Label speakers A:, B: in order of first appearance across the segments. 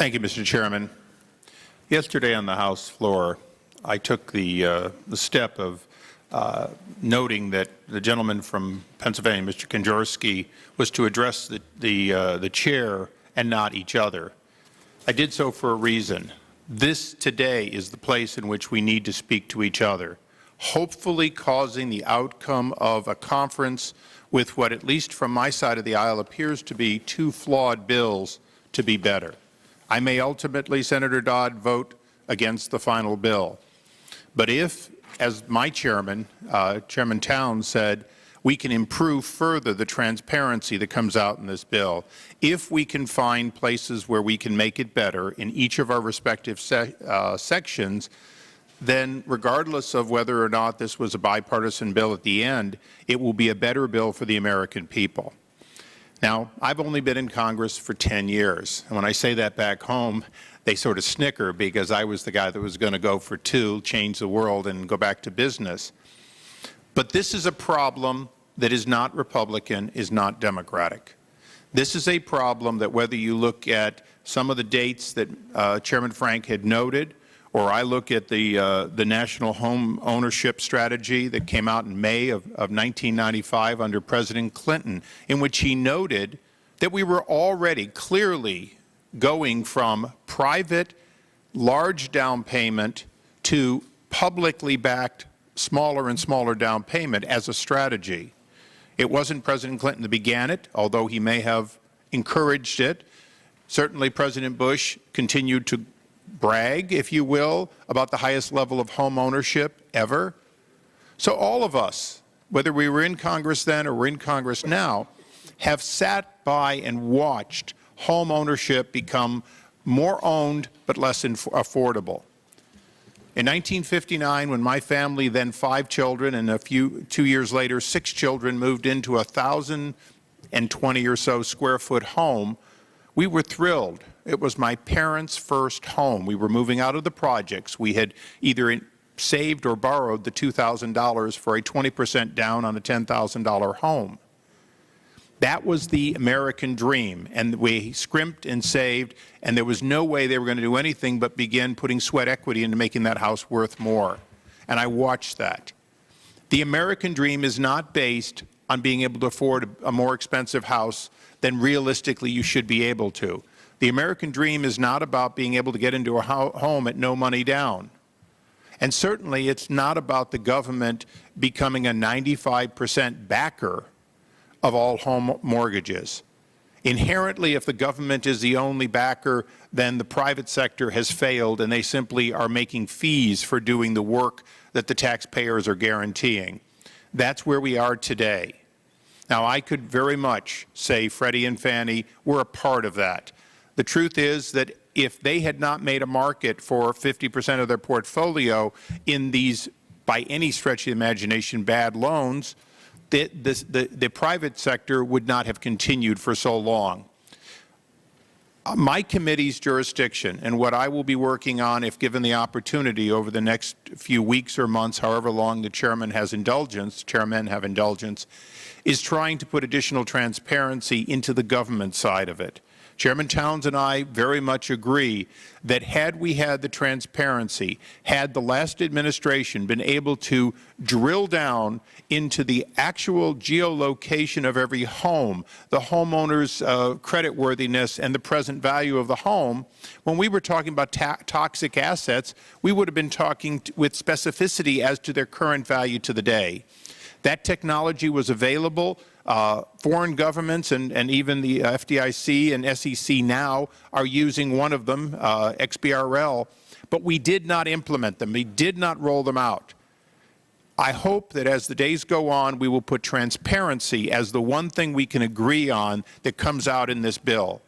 A: Thank you, Mr. Chairman. Yesterday on the House floor, I took the step of noting that the gentleman from Pennsylvania, Mr. Kanjorski, was to address the chair and not each other. I did so for a reason. This today is the place in which we need to speak to each other, hopefully causing the outcome of a conference with what, at least from my side of the aisle, appears to be two flawed bills to be better. I may ultimately, Senator Dodd, vote against the final bill. But if, as my chairman, Chairman Towns, said, we can improve further the transparency that comes out in this bill, if we can find places where we can make it better in each of our respective sections, then regardless of whether or not this was a bipartisan bill at the end, it will be a better bill for the American people. Now, I've only been in Congress for 10 years, and when I say that back home, they sort of snicker because I was the guy that was going to go for 2, change the world, and go back to business. But this is a problem that is not Republican, is not Democratic. This is a problem that whether you look at some of the dates that Chairman Frank had noted, or I look at the national home ownership strategy that came out in May of 1995 under President Clinton, in which he noted that we were already clearly going from private large down payment to publicly backed smaller and smaller down payment as a strategy. It wasn't President Clinton that began it, although he may have encouraged it. Certainly President Bush continued to brag, if you will, about the highest level of home ownership ever. So all of us, whether we were in Congress then or we're in Congress now, have sat by and watched home ownership become more owned but less affordable. In 1959, when my family, then 5 children, and 2 years later, 6 children, moved into a 1,020 or so square foot home, we were thrilled. It was my parents' first home. We were moving out of the projects. We had either saved or borrowed the $2,000 for a 20% down on a $10,000 home. That was the American dream, and we scrimped and saved, and there was no way they were going to do anything but begin putting sweat equity into making that house worth more. And I watched that. The American dream is not based on being able to afford a more expensive house than realistically you should be able to. The American dream is not about being able to get into a home at no money down. And certainly it's not about the government becoming a 95% backer of all home mortgages. Inherently, if the government is the only backer, then the private sector has failed and they simply are making fees for doing the work that the taxpayers are guaranteeing. That's where we are today. Now, I could very much say Freddie and Fannie were a part of that. The truth is that if they had not made a market for 50% of their portfolio in these, by any stretch of the imagination, bad loans, the private sector would not have continued for so long. My committee's jurisdiction and what I will be working on, if given the opportunity over the next few weeks or months, however long the chairmen have indulgence, is trying to put additional transparency into the government side of it. Chairman Towns and I very much agree that had we had the transparency, had the last administration been able to drill down into the actual geolocation of every home, the homeowner's creditworthiness and the present value of the home, when we were talking about toxic assets, we would have been talking with specificity as to their current value to the day. That technology was available. Foreign governments and even the FDIC and SEC now are using one of them, XBRL, but we did not implement them. We did not roll them out. I hope that as the days go on, we will put transparency as the one thing we can agree on that comes out in this bill,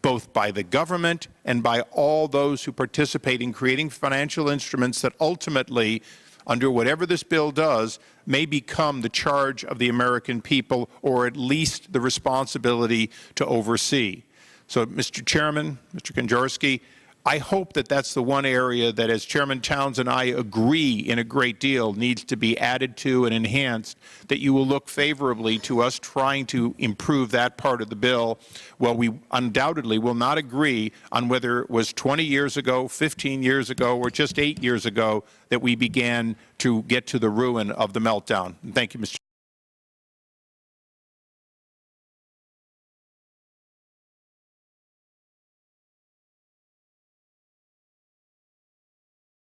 A: both by the government and by all those who participate in creating financial instruments that ultimately, under whatever this bill does, may become the charge of the American people, or at least the responsibility to oversee. So, Mr. Chairman, Mr. Kanjorski, I hope that that's the one area that, as Chairman Towns and I agree in a great deal, needs to be added to and enhanced, that you will look favorably to us trying to improve that part of the bill. Well, we undoubtedly will not agree on whether it was 20 years ago, 15 years ago, or just 8 years ago that we began to get to the ruin of the meltdown. Thank you, Mr.